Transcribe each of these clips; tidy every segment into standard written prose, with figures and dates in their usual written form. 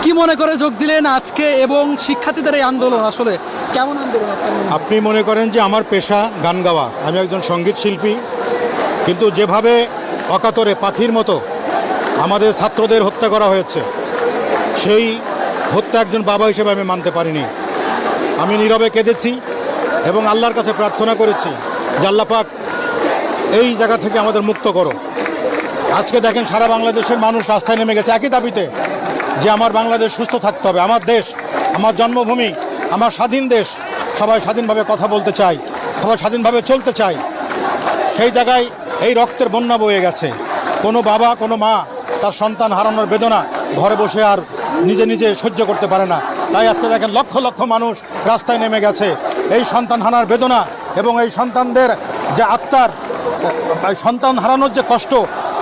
কি মনে করে যোগ দিলেন আজকে এবং শিক্ষার্থীদের এই আন্দোলন আসলে কেমন আন্দোলন আপনার মনে হয়? আপনি মনে করেন যে আমার পেশা গান গাওয়া, আমি একজন সঙ্গীত শিল্পী, কিন্তু যেভাবে অকাতরে পাখির মতো আমাদের ছাত্রদের হত্যা করা হয়েছে, সেই হত্যা একজন বাবা হিসেবে আমি মানতে পারিনি। আমি নীরবে কেঁদেছি এবং আল্লাহর কাছে প্রার্থনা করেছি যে আল্লাহ পাক এই জায়গা থেকে আমাদের মুক্ত করো। আজকে দেখেন সারা বাংলাদেশের মানুষ রাস্তায় নেমে গেছে একই দাবিতে যে আমার বাংলাদেশ সুস্থ থাকতে হবে, আমার দেশ, আমার জন্মভূমি, আমার স্বাধীন দেশ, সবাই স্বাধীনভাবে কথা বলতে চায়, সবাই স্বাধীনভাবে চলতে চায়। সেই জায়গায় এই রক্তের বন্যা বয়ে গেছে। কোনো বাবা, কোনো মা তার সন্তান হারানোর বেদনা ঘরে বসে আর নিজে নিজে সহ্য করতে পারে না। তাই আজকে দেখেন লক্ষ লক্ষ মানুষ রাস্তায় নেমে গেছে এই সন্তান হারানোর বেদনা এবং এই সন্তানদের যে আত্মার সন্তান হারানোর যে কষ্ট,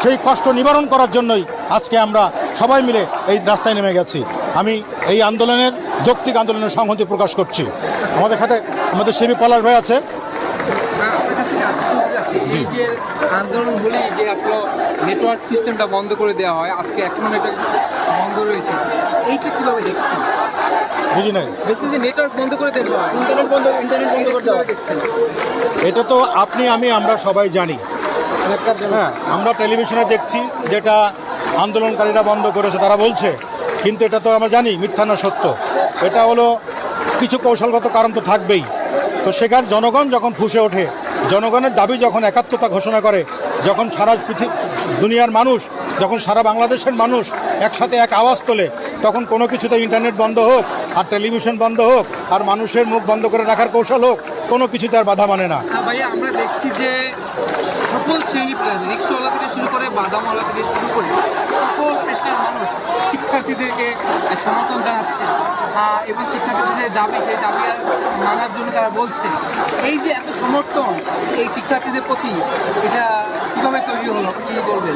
সেই কষ্ট নিবারণ করার জন্যই আজকে আমরা সবাই মিলে এই রাস্তায় নেমে গেছি। আমি এই আন্দোলনের যৌক্তিক আন্দোলনের সংহতি প্রকাশ করছি। আমাদের খাতে আমাদের শিবি পলাশ ভাই আছে। এই যে আন্দোলনগুলি যে একটা নেটওয়ার্ক সিস্টেমটা বন্ধ করে দেওয়া হয়, আজকে এখনো নেটওয়ার্ক বন্ধ রয়েছে, এইটা কীভাবে দেখছেন? বুঝি নাই। দেখছি যে নেটওয়ার্ক বন্ধ করে দেওয়া হয়, ইন্টারনেট বন্ধ করে দেওয়া দেখছেন। এটা তো আপনি আমি আমরা সবাই জানি। হ্যাঁ, আমরা টেলিভিশনে দেখছি যেটা আন্দোলনকারীরা বন্ধ করেছে তারা বলছে, কিন্তু এটা তো আমরা জানি মিথ্যা না সত্য। এটা হলো কিছু কৌশলগত কারণ তো থাকবেই। তো সেখানে জনগণ যখন ফুঁসে ওঠে, জনগণের দাবি যখন একাত্মতা ঘোষণা করে, যখন সারা দুনিয়ার মানুষ, যখন সারা বাংলাদেশের মানুষ একসাথে এক আওয়াজ তোলে, তখন কোনো কিছুতে ইন্টারনেট বন্ধ হোক আর টেলিভিশন বন্ধ হোক আর মানুষের মুখ বন্ধ করে রাখার কৌশল হোক, কোনো কিছুতে আর বাধা মানে না। ভাইয়া, আমরা দেখছি যে সকল শ্রেণী রিক্সাওয়ালা থেকে শুরু করে বাদামওয়ালা থেকে শুরু করে সকল পেশার মানুষ শিক্ষার্থীদেরকে সমর্থন জানাচ্ছে এবং শিক্ষার্থীদের যে দাবি, সেই দাবি মানার জন্য তারা বলছে। এই যে এত সমর্থন এই শিক্ষার্থীদের প্রতি, এটা কীভাবে তৈরি হলো, কী বলবেন?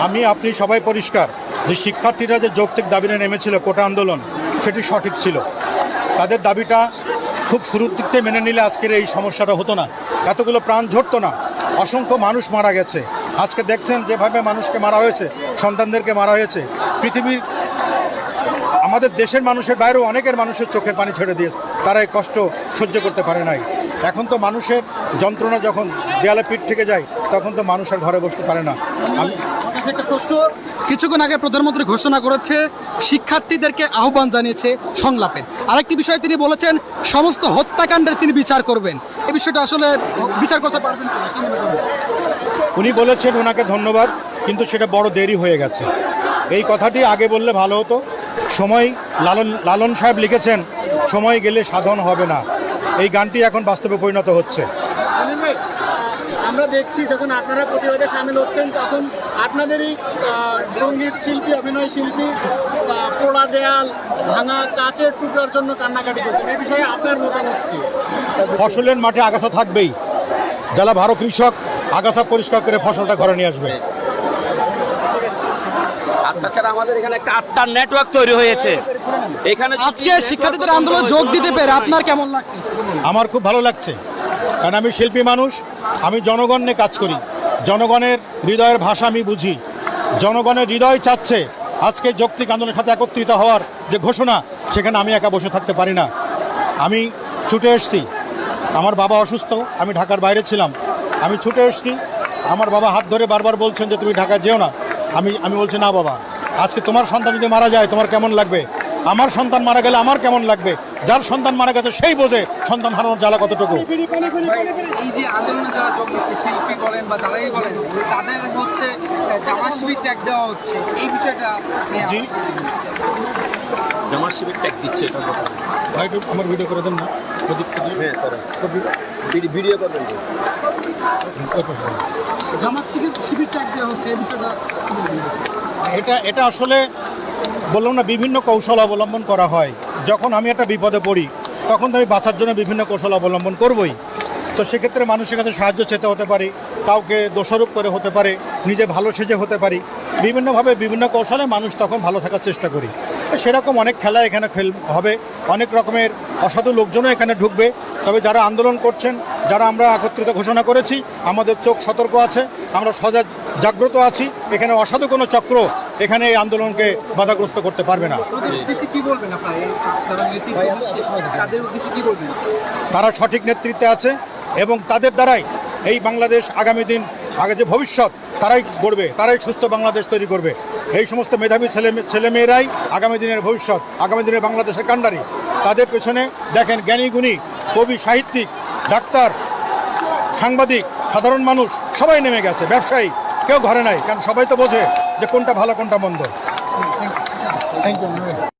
আমি আপনি সবাই পরিষ্কার যে শিক্ষার্থীরা যে যৌক্তিক দাবিটা নেমেছিল কোটা আন্দোলন, সেটি সঠিক ছিল। তাদের দাবিটা খুব শুরুর দিক থেকে মেনে নিলে আজকের এই সমস্যাটা হতো না, এতগুলো প্রাণ ঝরতো না, অসংখ্য মানুষ মারা গেছে। আজকে দেখছেন যেভাবে মানুষকে মারা হয়েছে, সন্তানদেরকে মারা হয়েছে, পৃথিবীর আমাদের দেশের মানুষের বাইরেও অনেকের মানুষের চোখের পানি ছেড়ে দিয়েছে, তারা এই কষ্ট সহ্য করতে পারে নাই। এখন তো মানুষের যন্ত্রণা যখন দেয়ালে পিঠ থেকে যায়, তখন তো মানুষ আর ঘরে বসতে পারে না। আমি একটা প্রশ্ন, কিছুক্ষণ আগে প্রধানমন্ত্রী ঘোষণা করেছে শিক্ষার্থীদেরকে আহ্বান জানিয়েছে সংলাপের। আরেকটি বিষয় তিনি বলেছেন সমস্ত হত্যাকাণ্ডের তিনি বিচার করবেন। এই বিষয়টা আসলে বিচার করতে পারবেন কিনা, কি মনে করেন? উনি বলেছেন, ওনাকে ধন্যবাদ, কিন্তু সেটা বড় দেরি হয়ে গেছে। এই কথাটি আগে বললে ভালো হতো। সময়, লালন সাহেব লিখেছেন, সময় গেলে সাধন হবে না। এই গানটি এখন বাস্তবে পরিণত হচ্ছে। আমরা দেখছি যখন আপনারা প্রতিবাদে সামিল হচ্ছেন, তখন আপনাদেরই সঙ্গীত শিল্পী, অভিনয় শিল্পী পোড়া দেয়াল, ভাঙা কাচের টুকরার জন্য কান্নাকাটি করছেন। এই বিষয়ে আপনার মতামত কি? ফসলের মাঠে আগাছা থাকবেই, যারা ভালো কৃষক আগাছা পরিষ্কার করে ফসলটা ঘরে নিয়ে আসবে। তাছাড়া আমাদের এখানে একটা আত্মার নেটওয়ার্ক তৈরি হয়েছে। এখানে আজকে শিক্ষার্থীদের আন্দোলনে যোগ দিতে পেরে আপনার কেমন লাগছে? আমার খুব ভালো লাগছে, কারণ আমি শিল্পী মানুষ, আমি জনগণ নিয়ে কাজ করি, জনগণের হৃদয়ের ভাষা আমি বুঝি। জনগণের হৃদয় চাচ্ছে আজকে যৌক্তিক আন্দোলনের সাথে একত্রিত হওয়ার যে ঘোষণা, সেখানে আমি একা বসে থাকতে পারি না। আমি ছুটে এসেছি, আমার বাবা অসুস্থ, আমি ঢাকার বাইরে ছিলাম, আমি ছুটে এসেছি। আমার বাবা হাত ধরে বারবার বলছেন যে তুমি ঢাকায় যেও না। আমি বলছি না বাবা, আজকে তোমার সন্তান যদি মারা যায় তোমার কেমন লাগবে, আমার সন্তান মারা গেলে আমার কেমন লাগবে। যার সন্তান মারা গেছে সেই বোঝে সন্তান হারানোর জ্বালা কতটুকু। এই যে আন্দোলনে যারা যোগ দিচ্ছে, শিল্পী বলেন বা যারাই বলেন, তাদের হচ্ছে জামাত শিবির ট্যাগ দেওয়া হচ্ছে, এই বিষয়টা জি, জামাত শিবির ট্যাগ দিচ্ছে। ভাই একটু আমার ভিডিও করে দেন না, প্রদীপ ভিডিও করবেন। জামাত শিবির ট্যাগ দেওয়া হচ্ছে, এই বিষয়টা কি বলবেন? এটা আসলে বললাম না, বিভিন্ন কৌশল অবলম্বন করা হয়। যখন আমি একটা বিপদে পড়ি, তখন তো আমি বাঁচার জন্য বিভিন্ন কৌশল অবলম্বন করবই। তো সেক্ষেত্রে মানুষের কাছে সাহায্য চেতে হতে পারি, কাউকে দোষারোপ করে হতে পারে, নিজে ভালো সেজে হতে পারি, বিভিন্নভাবে বিভিন্ন কৌশলে মানুষ তখন ভালো থাকার চেষ্টা করি। সেরকম অনেক খেলা এখানে হবে, অনেক রকমের অসাধু লোকজনও এখানে ঢুকবে। তবে যারা আন্দোলন করছেন, যারা আমরা একত্রিত ঘোষণা করেছি, আমাদের চোখ সতর্ক আছে, আমরা সজাগ জাগ্রত আছি। এখানে অসাধু কোনো চক্র এখানে এই আন্দোলনকে বাধাগ্রস্ত করতে পারবে না। ওদের উদ্দেশ্যে কি বলবেন আপনারা যারা নেতৃত্ব দিচ্ছে তাদের উদ্দেশ্যে কি বলবেন? তারা সঠিক নেতৃত্বে আছে এবং তাদের দ্বারাই এই বাংলাদেশ আগামী দিন আগে যে ভবিষ্যৎ তারাই গড়বে, তারাই সুস্থ বাংলাদেশ তৈরি করবে। এই সমস্ত মেধাবী ছেলেমেয়েরাই আগামী দিনের ভবিষ্যৎ, আগামী দিনের বাংলাদেশের কাণ্ডারি। তাদের পেছনে দেখেন জ্ঞানী গুণী, কবি, সাহিত্যিক, ডাক্তার, সাংবাদিক, সাধারণ মানুষ সবাই নেমে গেছে, ব্যবসায়ী কেউ ঘরে নাই, কারণ সবাই তো বোঝে যে কোনটা ভালো কোনটা মন্দ। Thank you.